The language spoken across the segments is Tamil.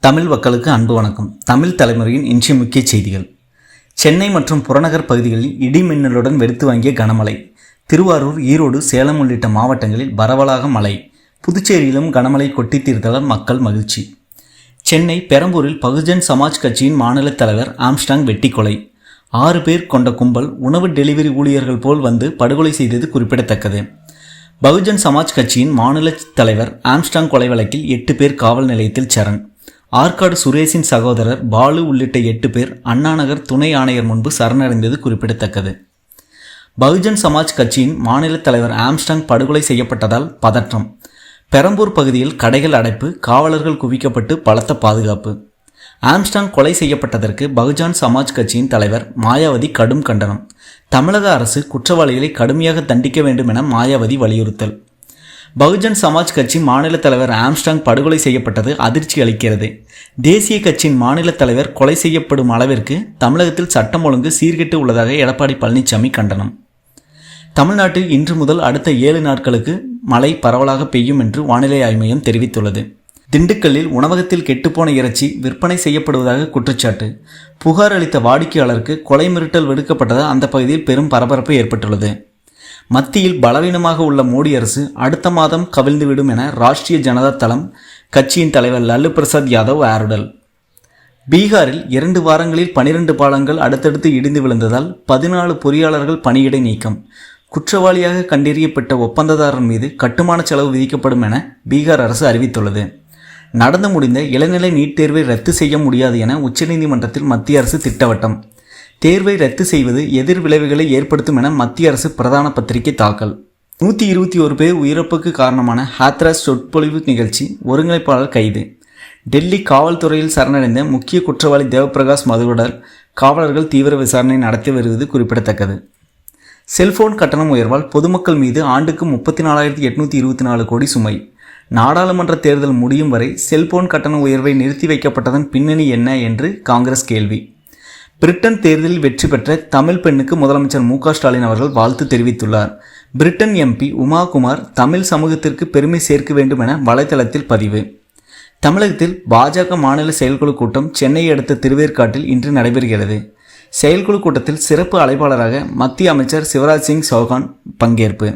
தமிழ் மக்களுக்கு அன்பு வணக்கம். தமிழ் தலைமுறையின் இன்றைய முக்கிய செய்திகள். சென்னை மற்றும் புறநகர் பகுதிகளில் இடி மின்னலுடன் வெளுத்து வாங்கிய கனமழை. திருவாரூர், ஈரோடு, சேலம் உள்ளிட்ட மாவட்டங்களில் பரவலாக மழை. புதுச்சேரியிலும் கனமழை கொட்டி தீர்த்ததால் மக்கள் மகிழ்ச்சி. சென்னை பெரம்பூரில் பகுஜன் சமாஜ் கட்சியின் மாநில தலைவர் ஆம்ஸ்ட்ராங் வெட்டி கொலை. 6 பேர் கொண்ட கும்பல் உணவு டெலிவரி ஊழியர்கள் போல் வந்து படுகொலை செய்தது குறிப்பிடத்தக்கது. பகுஜன் சமாஜ் கட்சியின் மாநில தலைவர் ஆம்ஸ்ட்ராங் கொலை வழக்கில் 8 பேர் காவல் நிலையத்தில் சரண். ஆற்காடு சுரேஷின் சகோதரர் பாலு உள்ளிட்ட 8 பேர் அண்ணாநகர் துணை ஆணையர் முன்பு சரணடைந்தது குறிப்பிடத்தக்கது. பகுஜன் சமாஜ் கட்சியின் மாநில தலைவர் ஆம்ஸ்ட்ராங் படுகொலை செய்யப்பட்டதால் பதற்றம். பெரம்பூர் பகுதியில் கடைகள் அடைப்பு, காவலர்கள் குவிக்கப்பட்டு பலத்த பாதுகாப்பு. ஆம்ஸ்ட்ராங் கொலை செய்யப்பட்டதற்கு பகுஜன் சமாஜ் கட்சியின் தலைவர் மாயாவதி கடும் கண்டனம். தமிழக அரசு குற்றவாளிகளை கடுமையாக தண்டிக்க வேண்டும் என மாயாவதி வலியுறுத்தல். பகுஜன் சமாஜ் கட்சி மாநில தலைவர் ஆம்ஸ்ட்ராங் படுகொலை செய்யப்பட்டது அதிர்ச்சி அளிக்கிறது. தேசிய கட்சியின் மாநில தலைவர் கொலை செய்யப்படும் அளவிற்கு தமிழகத்தில் சட்டம் ஒழுங்கு சீர்கெட்டு உள்ளதாக எடப்பாடி பழனிசாமி கண்டனம். தமிழ்நாட்டில் இன்று முதல் அடுத்த 7 நாட்களுக்கு மழை பரவலாக பெய்யும் என்று வானிலை ஆய்வு மையம் தெரிவித்துள்ளது. திண்டுக்கல்லில் உணவகத்தில் கெட்டுப்போன இறைச்சி விற்பனை செய்யப்படுவதாக குற்றச்சாட்டு. புகார் அளித்த வாடிக்கையாளருக்கு கொலை மிரட்டல் விடுக்கப்பட்டதால் அந்த பகுதியில் பெரும் பரபரப்பு ஏற்பட்டுள்ளது. மத்தியில் பலவீனமாக உள்ள மோடி அரசு அடுத்த மாதம் கவிழ்ந்துவிடும் என ராஷ்டிரிய ஜனதா தளம் கட்சியின் தலைவர் லல்லு பிரசாத் யாதவ் ஆறுதல். பீகாரில் 2 வாரங்களில் 12 பாலங்கள் அடுத்தடுத்து இடிந்து விழுந்ததால் 14 பொறியாளர்கள் பணியிடை நீக்கம். குற்றவாளியாக கண்டறியப்பட்ட ஒப்பந்ததாரர் மீது கட்டுமான செலவு விதிக்கப்படும் என பீகார் அரசு அறிவித்துள்ளது. நடந்து முடிந்த இளநிலை நீட் தேர்வை ரத்து செய்ய முடியாது என உச்சநீதிமன்றத்தில் மத்திய அரசு திட்டவட்டம். தேர்வை ரத்து செய்வது எதிர் விளைவுகளை ஏற்படுத்தும் என மத்திய அரசு பிரதான பத்திரிகை தாக்கல். 121 பேர் உயிரிழப்புக்கு காரணமான ஹாத்ராஸ் சொற்பொழிவு நிகழ்ச்சி ஒருங்கிணைப்பாளர் கைது. டெல்லி காவல்துறையில் சரணடைந்த முக்கிய குற்றவாளி தேவபிரகாஷ் மதுவுடன் காவலர்கள் தீவிர விசாரணை நடத்தி வருவது குறிப்பிடத்தக்கது. செல்போன் கட்டணம் உயர்வால் பொதுமக்கள் மீது ஆண்டுக்கு 34,824 கோடி சுமை. நாடாளுமன்ற தேர்தல் முடியும் வரை செல்போன் கட்டண உயர்வை நிறுத்தி வைக்கப்பட்டதன் பின்னணி என்ன என்று காங்கிரஸ் கேள்வி. பிரிட்டன் தேர்தலில் வெற்றி பெற்ற தமிழ் பெண்ணுக்கு முதலமைச்சர் மு.க. ஸ்டாலின் அவர்கள் வாழ்த்து தெரிவித்துள்ளார். பிரிட்டன் எம்பி உமா குமார் தமிழ் சமூகத்திற்கு பெருமை சேர்க்க வேண்டும் என வலைதளத்தில் பதிவு. தமிழகத்தில் பாஜக மாநில செயற்குழு கூட்டம் சென்னையை அடுத்த திருவேற்காட்டில் இன்று நடைபெறுகிறது. செயற்குழு கூட்டத்தில் சிறப்பு அழைப்பாளராக மத்திய அமைச்சர் சிவராஜ் சிங் சௌகான் பங்கேற்பு.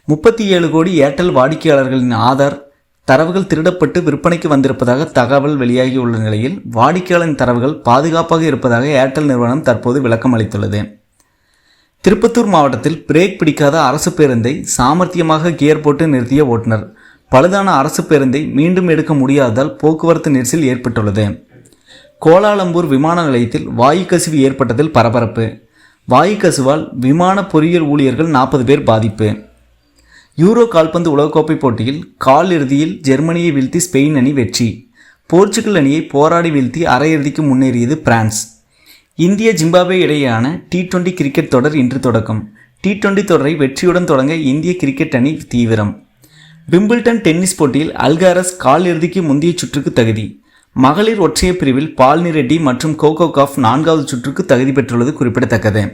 37 கோடி ஏர்டெல் வாடிக்கையாளர்களின் ஆதார் தரவுகள் திருடப்பட்டு விற்பனைக்கு வந்திருப்பதாக தகவல் வெளியாகியுள்ள நிலையில் வாடிக்கையாளரின் தரவுகள் பாதுகாப்பாக இருப்பதாக ஏர்டெல் நிறுவனம் தற்போது விளக்கம் அளித்துள்ளது. திருப்பத்தூர் மாவட்டத்தில் பிரேக் பிடிக்காத அரசு பேருந்தை சாமர்த்தியமாக கியர் போட்டு நிறுத்திய ஓட்டுநர். பழுதான அரசு பேருந்தை மீண்டும் எடுக்க முடியாததால் போக்குவரத்து நெரிசல் ஏற்பட்டுள்ளது. கோலாலம்பூர் விமான நிலையத்தில் வாயு கசிவு ஏற்பட்டதில் பரபரப்பு. வாயு கசிவால் விமான பொறியியல் ஊழியர்கள் 40 பேர் பாதிப்பு. யூரோ கால்பந்து உலகக்கோப்பை போட்டியில் கால் இறுதியில் ஜெர்மனியை வீழ்த்தி ஸ்பெயின் அணி வெற்றி. போர்ச்சுகல் அணியை போராடி வீழ்த்தி அரையிறுதிக்கு முன்னேறியது பிரான்ஸ். இந்திய ஜிம்பாப்வே இடையேயான T20 கிரிக்கெட் தொடர் இன்று தொடக்கம். T20 தொடரை வெற்றியுடன் தொடங்க இந்திய கிரிக்கெட் அணி தீவிரம். விம்பிள்டன் டென்னிஸ் போட்டியில் அல்காரஸ் கால் இறுதிக்கு முந்தைய சுற்றுக்கு தகுதி. மகளிர் ஒற்றையர் பிரிவில் பால்னி ரெட்டி மற்றும் கோகோ காஃப் 4வது சுற்றுக்கு தகுதி பெற்றுள்ளது குறிப்பிடத்தக்கது.